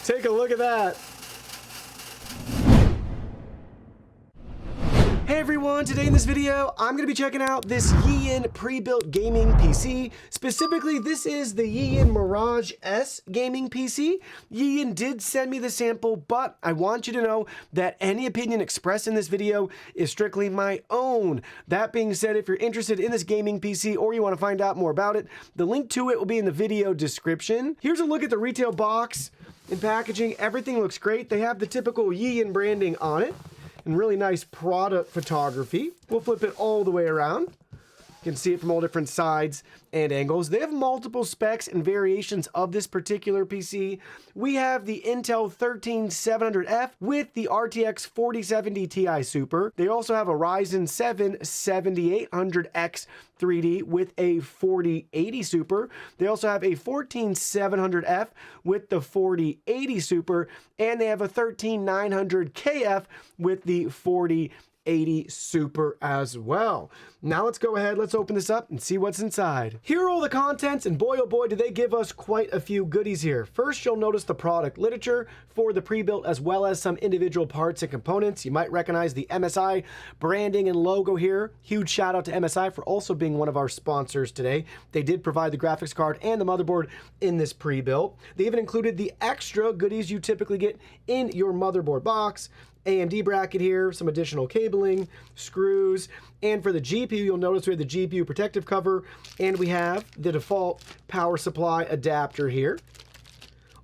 Take a look at that. Hey everyone, today in this video, I'm going to be checking out this YEYIAN pre-built gaming PC. Specifically, this is the YEYIAN Mirage S gaming PC. YEYIAN did send me the sample, but I want you to know that any opinion expressed in this video is strictly my own. That being said, if you're interested in this gaming PC or you want to find out more about it, the link to it will be in the video description. Here's a look at the retail box and packaging. Everything looks great. They have the typical YEYIAN branding on it. And really nice product photography. We'll flip it all the way around. You can see it from all different sides and angles. They have multiple specs and variations of this particular PC. We have the Intel 13700F with the RTX 4070 Ti Super. They also have a Ryzen 7 7800X 3D with a 4080 Super. They also have a 14700F with the 4080 Super, and they have a 13900KF with the 4080 Super as well. Now let's go ahead, let's open this up and see what's inside. Here are all the contents, and boy oh boy do they give us quite a few goodies here. First, you'll notice the product literature for the pre-built as well as some individual parts and components. You might recognize the MSI branding and logo here. Huge shout out to MSI for also being one of our sponsors today. They did provide the graphics card and the motherboard in this pre-built. They even included the extra goodies you typically get in your motherboard box. AMD bracket here, some additional cabling, screws, and for the GPU, you'll notice we have the GPU protective cover, and we have the default power supply adapter here.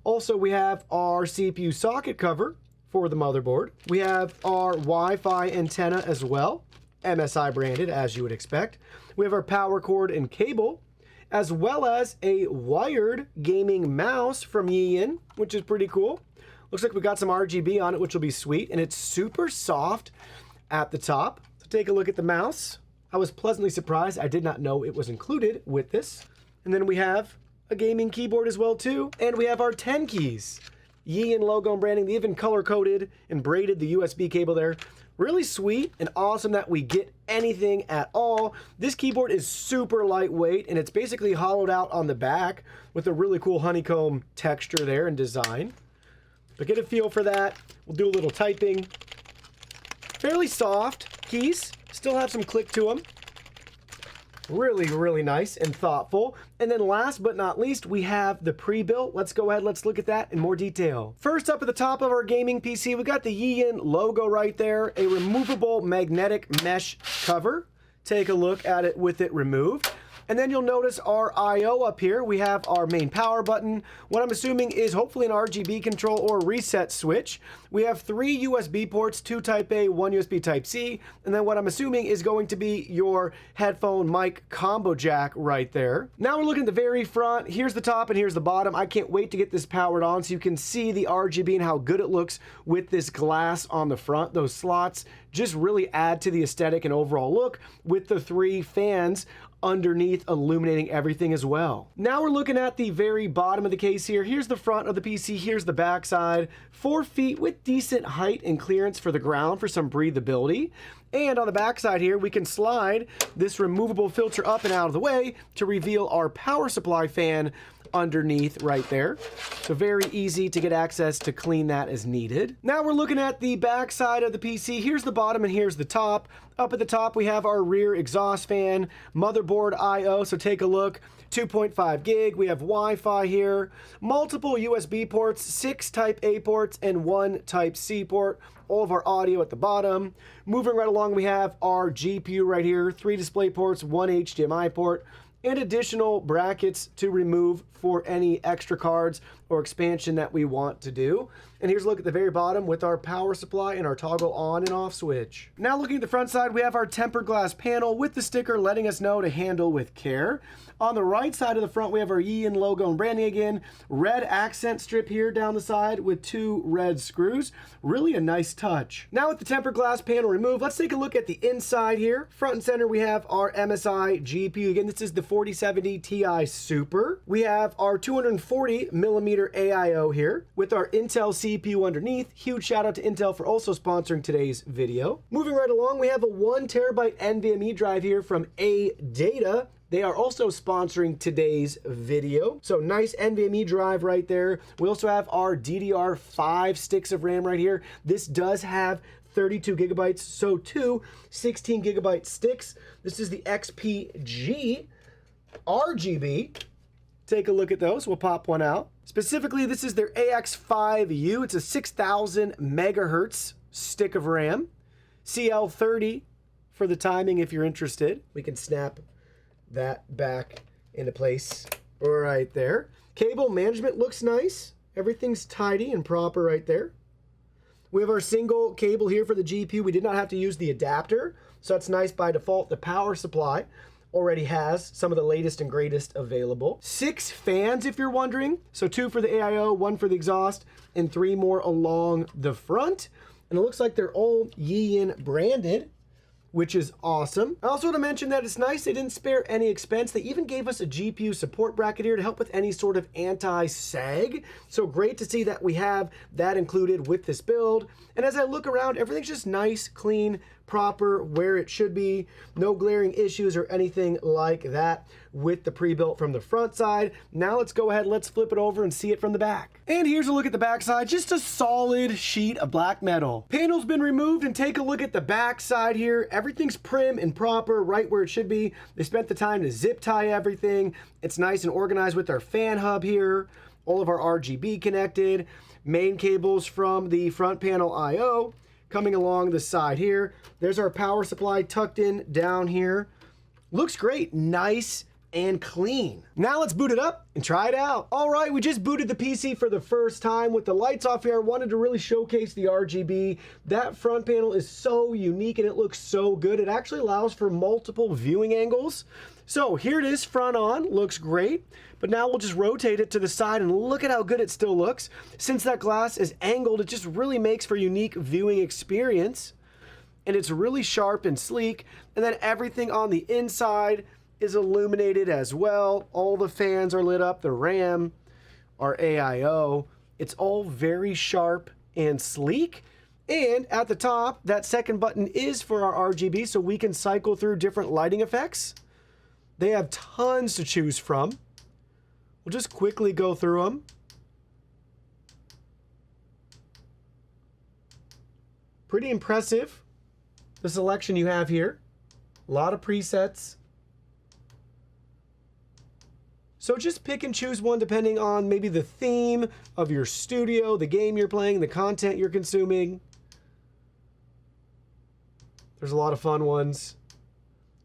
Also, we have our CPU socket cover for the motherboard. We have our Wi-Fi antenna as well, MSI branded as you would expect. We have our power cord and cable, as well as a wired gaming mouse from YEYIAN, which is pretty cool. Looks like we got some RGB on it, which will be sweet, and it's super soft at the top. So take a look at the mouse. I was pleasantly surprised. I did not know it was included with this. And then we have a gaming keyboard as well too, and we have our 10 keys. YEYIAN logo and branding. They even color-coded and braided the USB cable there. Really sweet and awesome that we get anything at all. This keyboard is super lightweight, and it's basically hollowed out on the back with a really cool honeycomb texture there and design. But get a feel for that. We'll do a little typing. Fairly soft keys. Still have some click to them. Really, really nice and thoughtful. And then last but not least, we have the pre-built. Let's go ahead, let's look at that in more detail. First up at the top of our gaming PC, we got the YEYIAN logo right there, a removable magnetic mesh cover. Take a look at it with it removed. And then you'll notice our I/O up here. We have our main power button. What I'm assuming is hopefully an RGB control or reset switch. We have 3 USB ports, 2 Type A, 1 USB Type C. And then what I'm assuming is going to be your headphone mic combo jack right there. Now we're looking at the very front. Here's the top and here's the bottom. I can't wait to get this powered on so you can see the RGB and how good it looks with this glass on the front. Those slots just really add to the aesthetic and overall look with the 3 fans underneath illuminating everything as well. Now we're looking at the very bottom of the case here. Here's the front of the PC, here's the back side. 4 feet with decent height and clearance for the ground for some breathability. And on the back side here, we can slide this removable filter up and out of the way to reveal our power supply fan underneath right there. So very easy to get access to clean that as needed. Now we're looking at the back side of the PC. Here's the bottom and here's the top. Up at the top, we have our rear exhaust fan, motherboard I/O, so take a look. 2.5 gig, we have Wi-Fi here, multiple USB ports, 6 Type A ports, and 1 Type C port. All of our audio at the bottom. Moving right along, we have our GPU right here, 3 display ports, 1 HDMI port, and additional brackets to remove for any extra cards or expansion that we want to do. And here's a look at the very bottom with our power supply and our toggle on and off switch. Now looking at the front side, we have our tempered glass panel with the sticker letting us know to handle with care. On the right side of the front, we have our YEYIAN logo and branding again. Red accent strip here down the side with 2 red screws. Really a nice touch. Now with the tempered glass panel removed, let's take a look at the inside here. Front and center, we have our MSI GPU. Again, this is the 4070 Ti Super. We have our 240mm AIO here with our Intel CPU underneath. Huge shout out to Intel for also sponsoring today's video. Moving right along, we have a 1TB NVMe drive here from ADATA. They are also sponsoring today's video. So nice NVMe drive right there. We also have our DDR5 sticks of RAM right here. This does have 32 gigabytes, so two 16 gigabyte sticks. This is the XPG RGB. Take a look at those. We'll pop one out. Specifically, this is their AX5U. It's a 6,000 megahertz stick of RAM. CL30 for the timing if you're interested. We can snap that back into place right there. Cable management looks nice. Everything's tidy and proper right there. We have our single cable here for the GPU. We did not have to use the adapter, so that's nice by default. The power supply already has some of the latest and greatest available. 6 fans if you're wondering. So 2 for the AIO, 1 for the exhaust, and 3 more along the front. And it looks like they're all YEYIAN branded, which is awesome. I also want to mention that it's nice they didn't spare any expense. They even gave us a GPU support bracket here to help with any sort of anti-sag. So great to see that we have that included with this build. And as I look around, everything's just nice, clean, proper, where it should be. No glaring issues or anything like that with the pre-built from the front side. Now let's go ahead, let's flip it over and see it from the back. And here's a look at the back side, just a solid sheet of black metal. Panel's been removed, and take a look at the back side here. Everything's prim and proper, right where it should be. They spent the time to zip tie everything. It's nice and organized with our fan hub here. All of our RGB connected. Main cables from the front panel IO coming along the side here. There's our power supply tucked in down here. Looks great, nice and clean. Now let's boot it up and try it out. All right, we just booted the PC for the first time. With the lights off here, I wanted to really showcase the RGB. That front panel is so unique and it looks so good. It actually allows for multiple viewing angles. So here it is, front on, looks great. But now we'll just rotate it to the side and look at how good it still looks. Since that glass is angled, it just really makes for a unique viewing experience. And it's really sharp and sleek. And then everything on the inside is illuminated as well. All the fans are lit up, the RAM, our AIO. It's all very sharp and sleek. And at the top, that second button is for our RGB, so we can cycle through different lighting effects. They have tons to choose from. We'll just quickly go through them. Pretty impressive, the selection you have here. A lot of presets. So just pick and choose one depending on maybe the theme of your studio, the game you're playing, the content you're consuming. There's a lot of fun ones.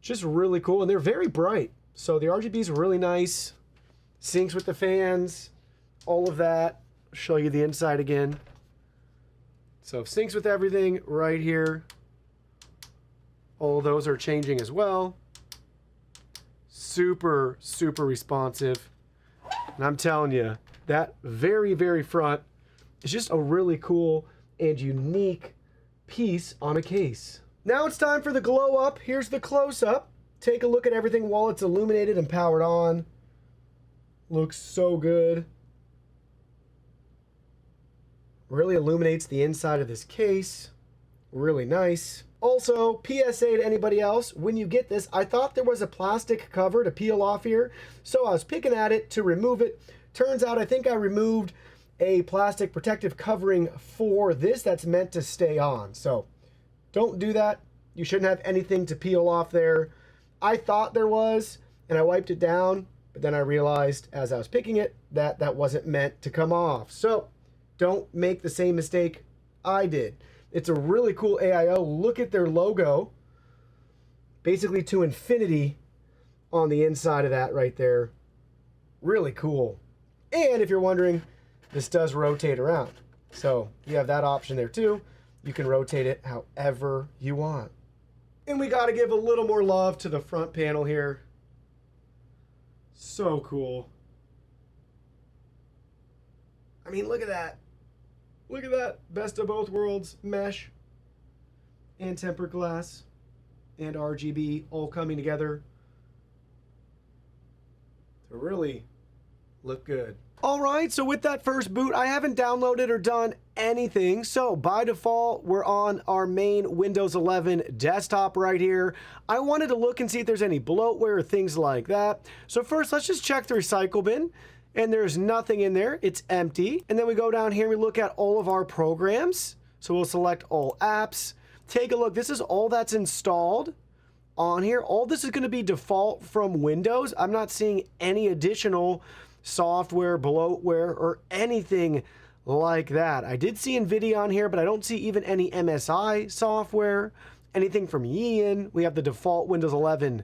Just really cool, and they're very bright. So the RGB is really nice. Syncs with the fans, all of that. I'll show you the inside again. So syncs with everything right here. All of those are changing as well. Super, super responsive. And I'm telling you, that very, very front is just a really cool and unique piece on a case. Now it's time for the glow up. Here's the close up. Take a look at everything while it's illuminated and powered on. Looks so good. Really illuminates the inside of this case. Really nice. Also, PSA to anybody else, when you get this, I thought there was a plastic cover to peel off here, so I was picking at it to remove it. Turns out I think I removed a plastic protective covering for this that's meant to stay on. So don't do that. You shouldn't have anything to peel off there. I thought there was, and I wiped it down, but then I realized as I was picking it that that wasn't meant to come off. So don't make the same mistake I did. It's a really cool AIO. Look at their logo, basically to infinity on the inside of that right there. Really cool. And if you're wondering, this does rotate around. So you have that option there too. You can rotate it however you want. And we got to give a little more love to the front panel here. So cool. I mean, look at that. Look at that. Best of both worlds. Mesh and tempered glass and RGB all coming together to really look good. All right, so with that first boot, I haven't downloaded or done anything. So by default, we're on our main Windows 11 desktop right here. I wanted to look and see if there's any bloatware or things like that. So first, let's just check the recycle bin. And there's nothing in there. It's empty. And then we go down here and we look at all of our programs. So we'll select all apps. Take a look. This is all that's installed on here. All this is going to be default from Windows. I'm not seeing any additional software, bloatware, or anything like that. I did see NVIDIA on here, but I don't see even any MSI software, anything from YEYIAN. We have the default Windows 11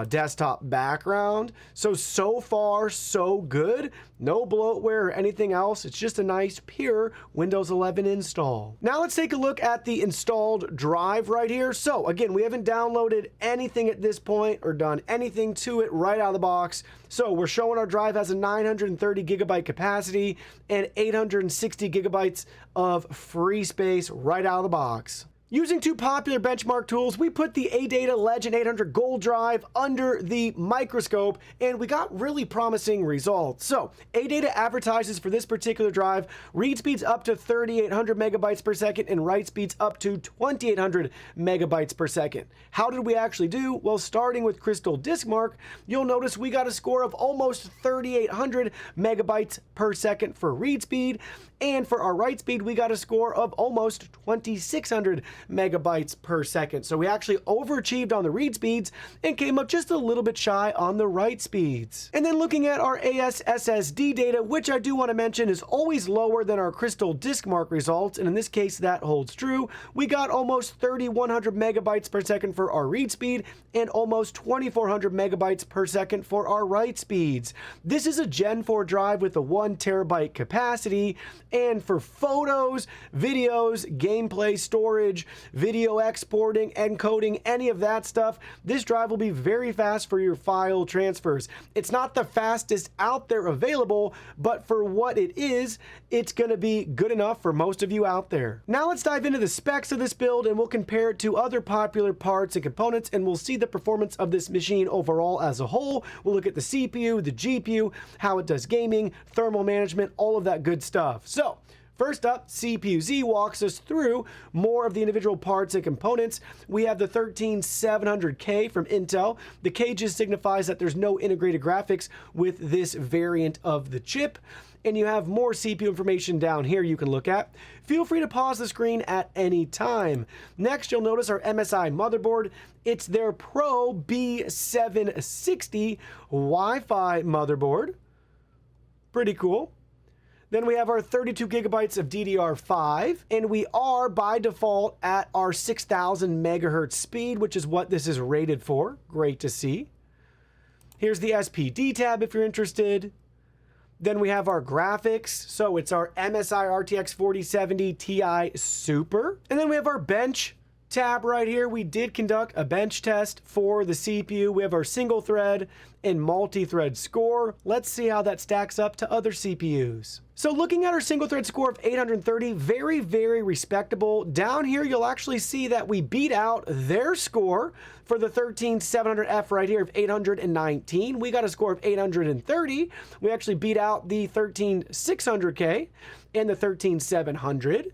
desktop background. So far, so good. No bloatware or anything else. It's just a nice, pure Windows 11 install. Now let's take a look at the installed drive right here. So again, we haven't downloaded anything at this point or done anything to it right out of the box. So we're showing our drive has a 930 gigabyte capacity and 860 gigabytes of free space right out of the box. Using two popular benchmark tools, we put the ADATA Legend 800 Gold drive under the microscope, and we got really promising results. So, ADATA advertises for this particular drive read speeds up to 3,800 megabytes per second and write speeds up to 2,800 megabytes per second. How did we actually do? Well, starting with Crystal Disk Mark, you'll notice we got a score of almost 3,800 megabytes per second for read speed, and for our write speed, we got a score of almost 2,600 megabytes per second. So we actually overachieved on the read speeds and came up just a little bit shy on the write speeds. And then looking at our AS SSD data, which I do want to mention is always lower than our Crystal Disk Mark results, and in this case that holds true. We got almost 3,100 megabytes per second for our read speed and almost 2,400 megabytes per second for our write speeds. This is a Gen 4 drive with a 1 terabyte capacity, and for photos, videos, gameplay, storage, video exporting, encoding, any of that stuff, this drive will be very fast for your file transfers. It's not the fastest out there available, but for what it is, it's going to be good enough for most of you out there. Now let's dive into the specs of this build, and we'll compare it to other popular parts and components, and we'll see the performance of this machine overall as a whole. We'll look at the CPU, the GPU, how it does gaming, thermal management, all of that good stuff. So first up, CPU-Z walks us through more of the individual parts and components. We have the 13700K from Intel. The K just signifies that there's no integrated graphics with this variant of the chip. And you have more CPU information down here you can look at. Feel free to pause the screen at any time. Next, you'll notice our MSI motherboard. It's their Pro B760 Wi-Fi motherboard. Pretty cool. Then we have our 32 gigabytes of DDR5, and we are by default at our 6,000 megahertz speed, which is what this is rated for. Great to see. Here's the SPD tab if you're interested. Then we have our graphics. So it's our MSI RTX 4070 Ti Super. And then we have our bench tab right here. We did conduct a bench test for the CPU. We have our single thread and multi-thread score. Let's see how that stacks up to other CPUs. So looking at our single thread score of 830, very, very respectable. Down here, you'll actually see that we beat out their score for the 13700F right here of 819. We got a score of 830. We actually beat out the 13600K and the 13700.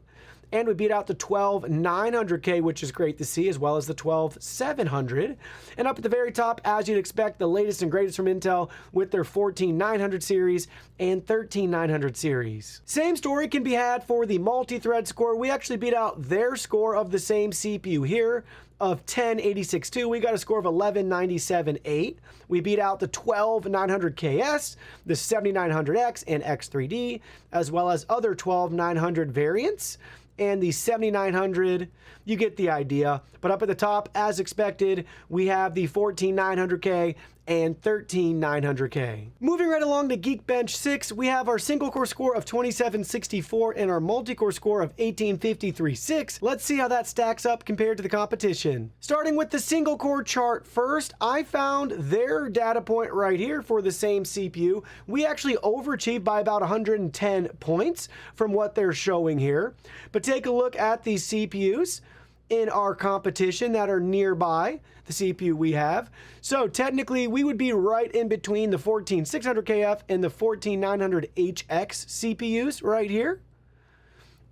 And we beat out the 12900K, which is great to see, as well as the 12700. And up at the very top, as you'd expect, the latest and greatest from Intel with their 14900 series and 13900 series. Same story can be had for the multi-thread score. We actually beat out their score of the same CPU here of 10862. We got a score of 11978. We beat out the 12900KS, the 7900X and X3D, as well as other 12900 variants. And the 7900, you get the idea. But up at the top, as expected, we have the 14900K and 13900K. Moving right along to Geekbench 6, we have our single core score of 2764 and our multi-core score of 18536. Let's see how that stacks up compared to the competition. Starting with the single core chart first, I found their data point right here for the same CPU. We actually overachieved by about 110 points from what they're showing here. But take a look at these CPUs. in our competition that are nearby the CPU we have. So technically we would be right in between the 14600KF and the 14900HX CPUs right here.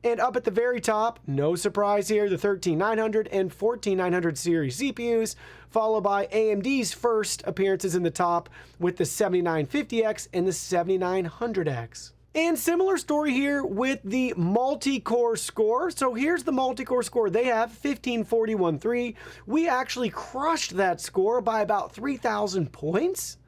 And up at the very top, no surprise here, the 13900 and 14900 series CPUs, followed by AMD's first appearances in the top with the 7950X and the 7900X. And similar story here with the multi-core score. So here's the multi-core score. They have 15413. We actually crushed that score by about 3,000 points.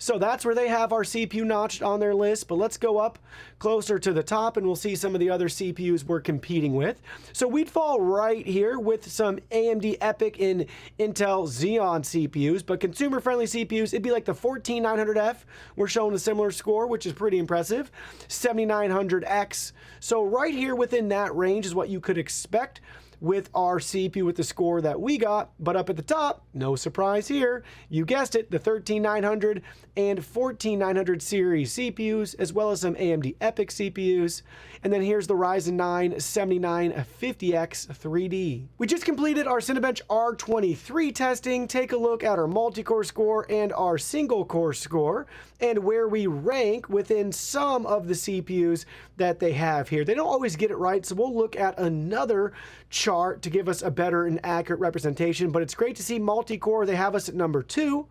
So that's where they have our CPU notched on their list, but let's go up closer to the top and we'll see some of the other CPUs we're competing with. So we'd fall right here with some AMD EPYC and Intel Xeon CPUs, but consumer-friendly CPUs, it'd be like the 14900F. We're showing a similar score, which is pretty impressive. 7900X. So right here within that range is what you could expect with our CPU with the score that we got. But up at the top, no surprise here, you guessed it, the 13900 and 14900 series CPUs, as well as some AMD EPYC CPUs. And then here's the Ryzen 9 7950X 3D. We just completed our Cinebench R23 testing. Take a look at our multi-core score and our single-core score and where we rank within some of the CPUs that they have here. They don't always get it right, so we'll look at another chart to give us a better and accurate representation, but it's great to see multi-core, they have us at number 2.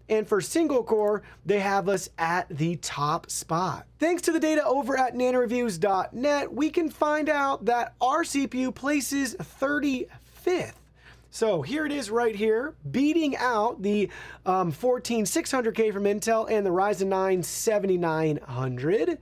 And for single core, they have us at the top spot. Thanks to the data over at nanoreviews.net, we can find out that our CPU places 35th. So here it is right here, beating out the 14600K from Intel and the Ryzen 9 7900.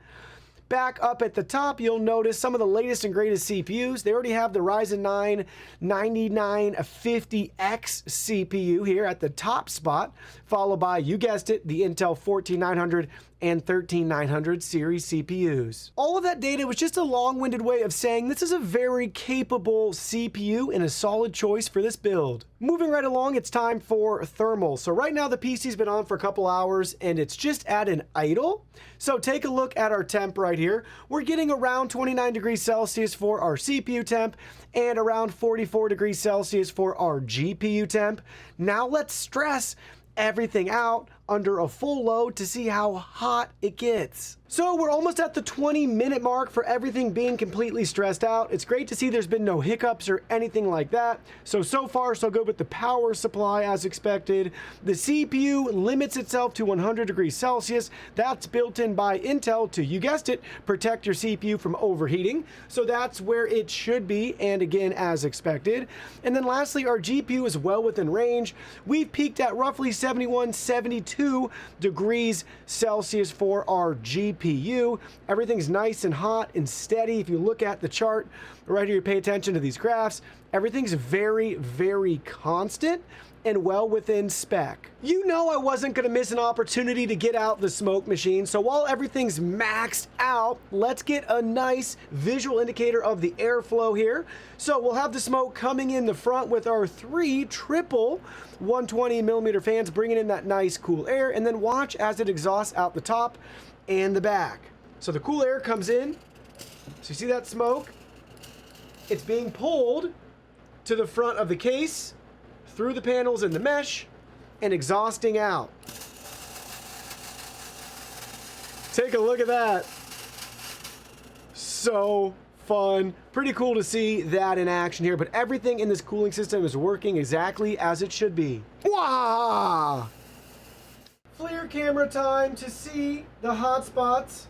Back up at the top, you'll notice some of the latest and greatest CPUs. They already have the Ryzen 9 9950X CPU here at the top spot, followed by, you guessed it, the Intel 14900 and 13900 series CPUs. All of that data was just a long-winded way of saying this is a very capable CPU and a solid choice for this build. Moving right along, it's time for thermal. So right now the PC's been on for a couple hours and it's just at an idle. So take a look at our temp right here. We're getting around 29 degrees Celsius for our CPU temp and around 44 degrees Celsius for our GPU temp. Now let's stress everything out under a full load to see how hot it gets. So we're almost at the 20-minute mark for everything being completely stressed out. It's great to see there's been no hiccups or anything like that. So far so good with the power supply as expected. The CPU limits itself to 100 degrees Celsius. That's built in by Intel to, you guessed it, protect your CPU from overheating. So that's where it should be, and again, as expected. And then lastly, our GPU is well within range. We've peaked at roughly 71, 72 degrees Celsius for our GPU. Everything's nice and hot and steady. If you look at the chart right here, you pay attention to these graphs, everything's very, very constant and well within spec. You know I wasn't gonna miss an opportunity to get out the smoke machine, so while everything's maxed out, let's get a nice visual indicator of the airflow here. So we'll have the smoke coming in the front with our 3 triple 120mm fans, bringing in that nice cool air, and then watch as it exhausts out the top and the back. So the cool air comes in, so you see that smoke? It's being pulled to the front of the case, through the panels and the mesh, and exhausting out. Take a look at that. So fun. Pretty cool to see that in action here, but everything in this cooling system is working exactly as it should be. Wow! FLIR camera time to see the hotspots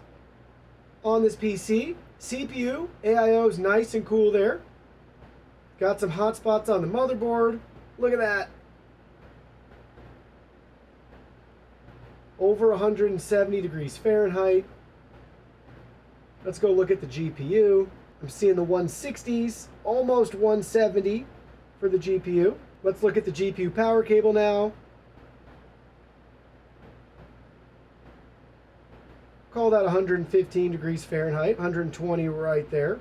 on this PC. CPU, AIO is nice and cool there. Got some hotspots on the motherboard. Look at that. Over 170 degrees Fahrenheit. Let's go look at the GPU. I'm seeing the 160s, almost 170 for the GPU. Let's look at the GPU power cable now. Call that 115 degrees Fahrenheit, 120 right there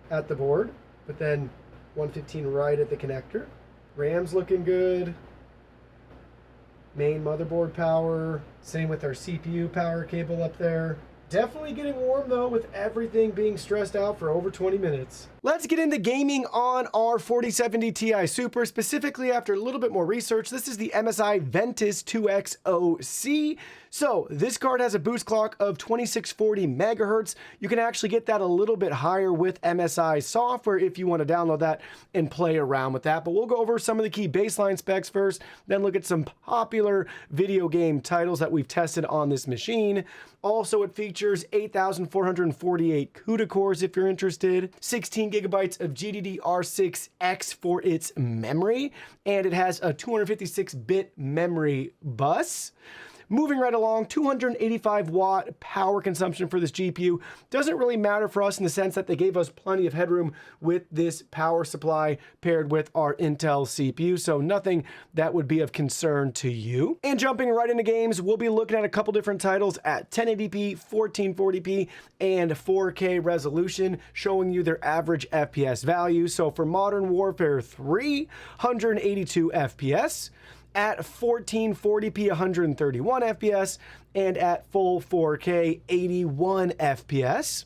at the board, but then 115 right at the connector. RAM's looking good. Main motherboard power. Same with our CPU power cable up there. Definitely getting warm though, with everything being stressed out for over 20 minutes. Let's get into gaming on our 4070 Ti Super, specifically after a little bit more research. This is the MSI Ventus 2X-OC. So this card has a boost clock of 2640 megahertz. You can actually get that a little bit higher with MSI software if you want to download that and play around with that. But we'll go over some of the key baseline specs first, then look at some popular video game titles that we've tested on this machine. Also, it features 8,448 CUDA cores if you're interested, 16 gigabytes of GDDR6X for its memory, and it has a 256-bit memory bus. Moving right along, 285 watt power consumption for this GPU. Doesn't really matter for us in the sense that they gave us plenty of headroom with this power supply paired with our Intel CPU, so nothing that would be of concern to you. And jumping right into games, we'll be looking at a couple different titles at 1080p, 1440p, and 4K resolution, showing you their average FPS value. So for Modern Warfare 3, 182 FPS. At 1440p, 131 FPS, and at full 4K, 81 FPS.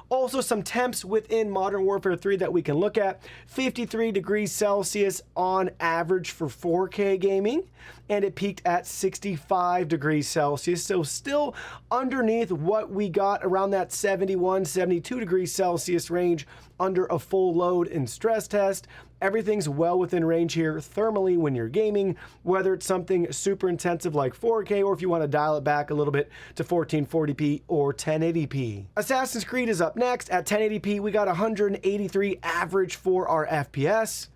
Also, some temps within Modern Warfare 3 that we can look at. 53 degrees Celsius on average for 4K gaming, and it peaked at 65 degrees Celsius, so still underneath what we got around that 71, 72 degrees Celsius range under a full load and stress test. Everything's well within range here thermally when you're gaming, whether it's something super intensive like 4K or if you want to dial it back a little bit to 1440p or 1080p. Assassin's Creed is up next. At 1080p, we got 183 average for our FPS.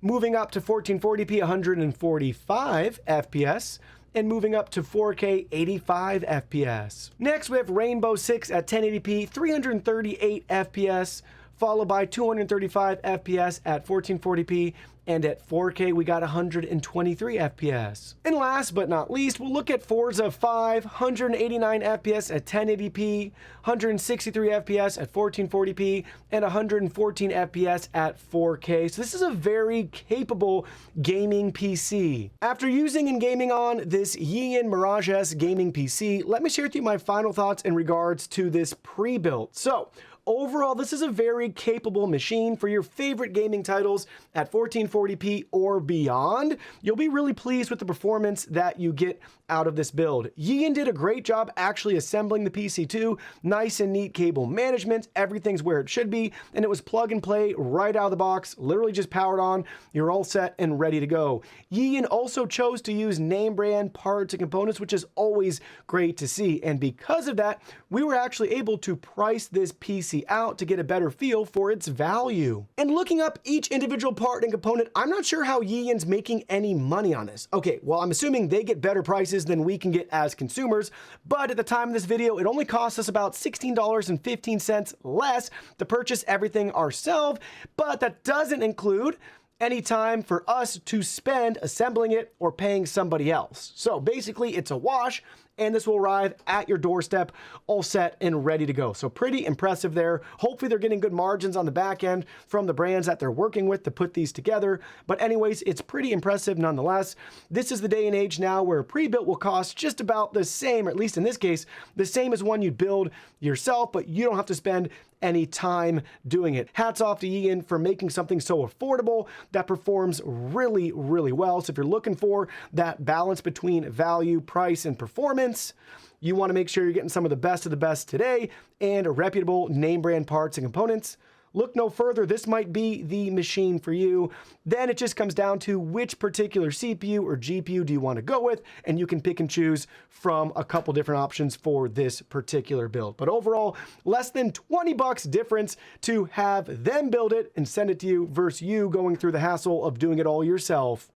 Moving up to 1440p, 145 FPS. And moving up to 4K, 85 FPS. Next, we have Rainbow Six at 1080p, 338 FPS. Followed by 235 FPS at 1440p, and at 4K we got 123 FPS. And last but not least, we'll look at Forza 5, 189 FPS at 1080p, 163 FPS at 1440p, and 114 FPS at 4K. So this is a very capable gaming PC. After using and gaming on this YEYIAN Mirage S gaming PC, let me share with you my final thoughts in regards to this pre-built. So, overall, this is a very capable machine for your favorite gaming titles at 1440p or beyond. You'll be really pleased with the performance that you get out of this build. YEYIAN did a great job actually assembling the PC too. Nice and neat cable management, everything's where it should be, and it was plug and play right out of the box, literally just powered on, you're all set and ready to go. YEYIAN also chose to use name brand parts and components, which is always great to see, and because of that, we were actually able to price this PC out to get a better feel for its value. And looking up each individual part and component, I'm not sure how YEYIAN's making any money on this. Okay, well, I'm assuming they get better prices than we can get as consumers, but at the time of this video, it only cost us about $16.15 less to purchase everything ourselves, but that doesn't include any time for us to spend assembling it or paying somebody else. So basically, it's a wash, and this will arrive at your doorstep all set and ready to go. So pretty impressive there. Hopefully they're getting good margins on the back end from the brands that they're working with to put these together. But anyways, it's pretty impressive nonetheless. This is the day and age now where a pre-built will cost just about the same, or at least in this case, the same as one you'd build yourself, but you don't have to spend any time doing it. Hats off to YEYIAN for making something so affordable that performs really, really well. So if you're looking for that balance between value, price, and performance, you want to make sure you're getting some of the best today and reputable name brand parts and components. Look no further, this might be the machine for you. Then it just comes down to which particular CPU or GPU do you want to go with, and you can pick and choose from a couple different options for this particular build. But overall, less than 20 bucks difference to have them build it and send it to you versus you going through the hassle of doing it all yourself.